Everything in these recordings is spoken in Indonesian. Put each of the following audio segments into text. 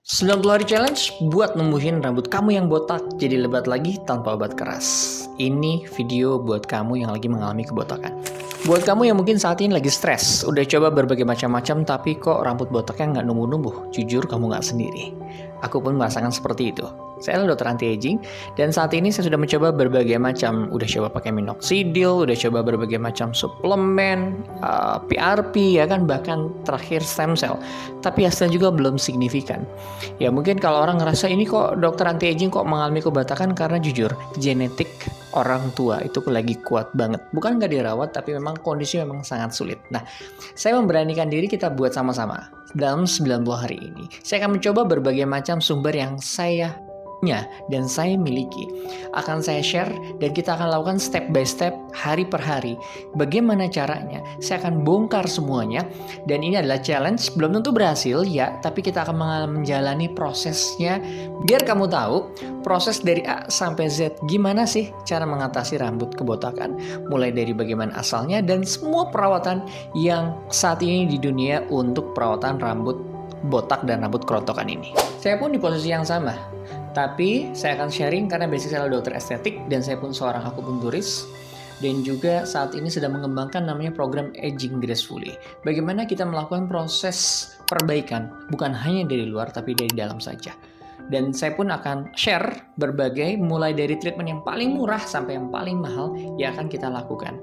90 hari challenge buat numbuhin rambut kamu yang botak jadi lebat lagi tanpa obat keras. Ini video buat kamu yang lagi mengalami kebotakan. Buat kamu yang mungkin saat ini lagi stres, udah coba berbagai macam-macam tapi kok rambut botaknya nggak numbuh-numbuh. Jujur kamu nggak sendiri. Aku pun merasakan seperti itu. Saya adalah dokter anti-aging dan saat ini saya sudah mencoba berbagai macam. Udah coba pakai minoxidil, udah coba berbagai macam suplemen, PRP ya kan, bahkan terakhir stem cell. Tapi hasilnya juga belum signifikan. Ya mungkin kalau orang ngerasa ini kok dokter anti-aging kok mengalami kebotakan karena jujur genetik orang tua itu lagi kuat banget. Bukan nggak dirawat tapi memang kondisi memang sangat sulit. Nah, saya memberanikan diri kita buat sama-sama. Dalam 90 hari ini, saya akan mencoba berbagai macam sumber yang saya dan saya miliki. Akan saya share dan kita akan lakukan step by step, hari per hari. Bagaimana caranya? Saya akan bongkar semuanya dan ini adalah challenge, belum tentu berhasil ya, tapi kita akan menjalani prosesnya biar kamu tahu proses dari A sampai Z gimana sih cara mengatasi rambut kebotakan, mulai dari bagaimana asalnya dan semua perawatan yang saat ini di dunia untuk perawatan rambut botak dan rambut kerontokan ini. Saya pun di posisi yang sama. Tapi saya akan sharing karena basic saya adalah dokter estetik dan saya pun seorang akupunturis dan juga saat ini sedang mengembangkan namanya program Aging Gracefully. Bagaimana kita melakukan proses perbaikan bukan hanya dari luar tapi dari dalam saja. Dan saya pun akan share berbagai mulai dari treatment yang paling murah sampai yang paling mahal yang akan kita lakukan.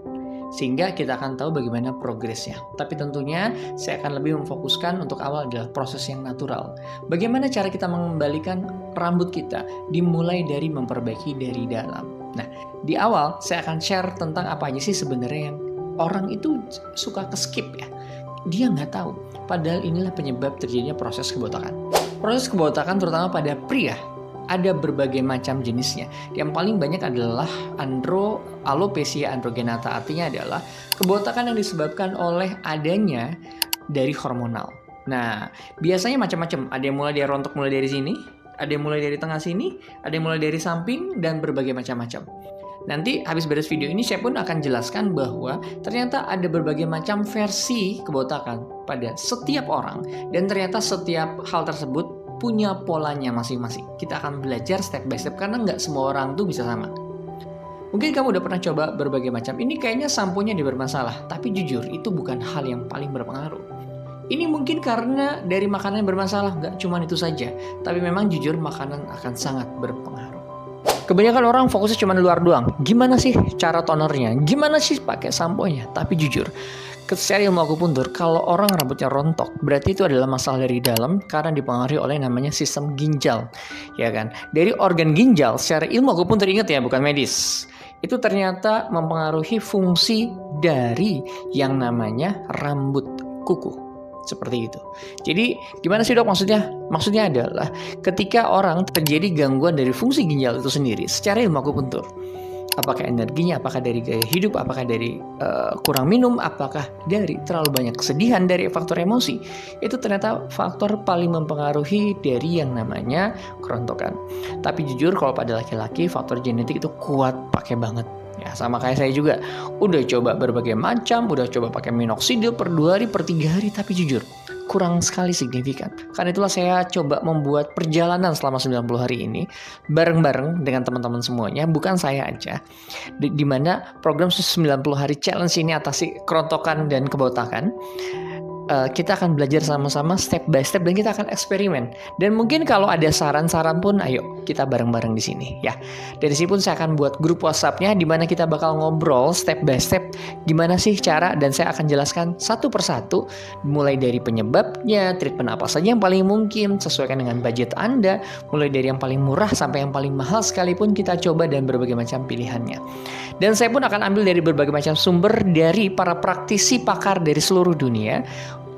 Sehingga kita akan tahu bagaimana progresnya. Tapi tentunya saya akan lebih memfokuskan untuk awal adalah proses yang natural. Bagaimana cara kita mengembalikan rambut kita dimulai dari memperbaiki dari dalam. Nah, di awal saya akan share tentang apa aja sih sebenarnya yang orang itu suka ke-skip ya. Dia nggak tahu. Padahal inilah penyebab terjadinya proses kebotakan. Proses kebotakan terutama pada pria ada berbagai macam jenisnya. Yang paling banyak adalah alopecia androgenata. Artinya adalah kebotakan yang disebabkan oleh adanya dari hormonal. Nah, biasanya macam-macam. Ada yang mulai dari rontok mulai dari sini, ada yang mulai dari tengah sini, ada yang mulai dari samping, dan berbagai macam-macam. Nanti habis beres video ini saya pun akan jelaskan bahwa ternyata ada berbagai macam versi kebotakan pada setiap orang. Dan ternyata setiap hal tersebut punya polanya masing-masing. Kita akan belajar step by step karena nggak semua orang tuh bisa sama. Mungkin kamu udah pernah coba berbagai macam. Ini kayaknya samponya dia bermasalah. Tapi jujur itu bukan hal yang paling berpengaruh. Ini mungkin karena dari makanan yang bermasalah. Nggak cuma itu saja. Tapi memang jujur makanan akan sangat berpengaruh. Kebanyakan orang fokusnya cuma luar doang. Gimana sih cara tonernya? Gimana sih pakai samponya? Tapi jujur, secara ilmu akupuntur, kalau orang rambutnya rontok, berarti itu adalah masalah dari dalam karena dipengaruhi oleh namanya sistem ginjal, ya kan? Dari organ ginjal, secara ilmu akupuntur, ingat ya, bukan medis. Itu ternyata mempengaruhi fungsi dari yang namanya rambut kuku. Seperti itu. Jadi gimana sih dok maksudnya? Maksudnya adalah ketika orang terjadi gangguan dari fungsi ginjal itu sendiri secara ilmu akupuntur. Apakah energinya, apakah dari gaya hidup, apakah dari kurang minum, apakah dari terlalu banyak kesedihan, dari faktor emosi. Itu ternyata faktor paling mempengaruhi dari yang namanya kerontokan. Tapi jujur kalau pada laki-laki faktor genetik itu kuat pakai banget. Ya sama kayak saya juga. Udah coba berbagai macam, udah coba pakai minoxidil per 2 hari, per 3 hari. Tapi jujur kurang sekali signifikan. Karena itulah saya coba membuat perjalanan selama 90 hari ini bareng-bareng dengan teman-teman semuanya, bukan saya aja. Di mana program 90 hari challenge ini atasi kerontokan dan kebotakan. Kita akan belajar sama-sama step by step dan kita akan eksperimen. Dan mungkin kalau ada saran-saran pun, ayo kita bareng-bareng di sini ya. Dari sini pun saya akan buat grup WhatsApp-nya di mana kita bakal ngobrol step by step gimana sih cara, dan saya akan jelaskan satu persatu mulai dari penyebabnya, treatment apa saja yang paling mungkin sesuaikan dengan budget Anda, mulai dari yang paling murah sampai yang paling mahal sekalipun kita coba dan berbagai macam pilihannya. Dan saya pun akan ambil dari berbagai macam sumber dari para praktisi pakar dari seluruh dunia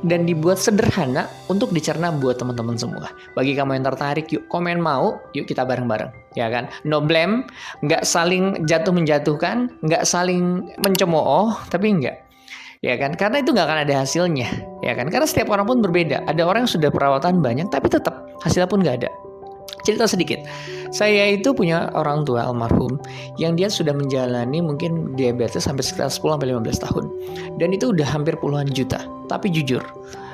dan dibuat sederhana untuk dicerna buat teman-teman semua. Bagi kamu yang tertarik, yuk komen mau, yuk kita bareng-bareng, ya kan? No blame, nggak saling jatuh-menjatuhkan, nggak saling mencemooh, tapi enggak. Ya kan? Karena itu nggak akan ada hasilnya, ya kan? Karena setiap orang pun berbeda. Ada orang yang sudah perawatan banyak, tapi tetap hasilnya pun nggak ada. Cerita sedikit, saya itu punya orang tua almarhum yang dia sudah menjalani mungkin diabetes sampai sekitar 10-15 tahun. Dan itu udah hampir puluhan juta. Tapi jujur,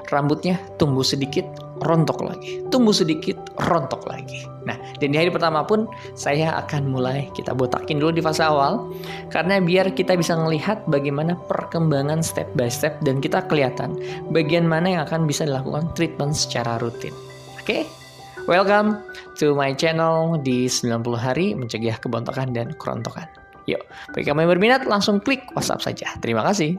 rambutnya tumbuh sedikit, rontok lagi. Tumbuh sedikit, rontok lagi. Nah, dan di hari pertama pun saya akan mulai kita botakin dulu di fase awal. Karena biar kita bisa melihat bagaimana perkembangan step by step dan kita kelihatan bagian mana yang akan bisa dilakukan treatment secara rutin. Oke? Welcome to my channel di 90 hari mencegah kebontokan dan kerontokan. Yuk, bagi kamu yang berminat langsung klik WhatsApp saja. Terima kasih.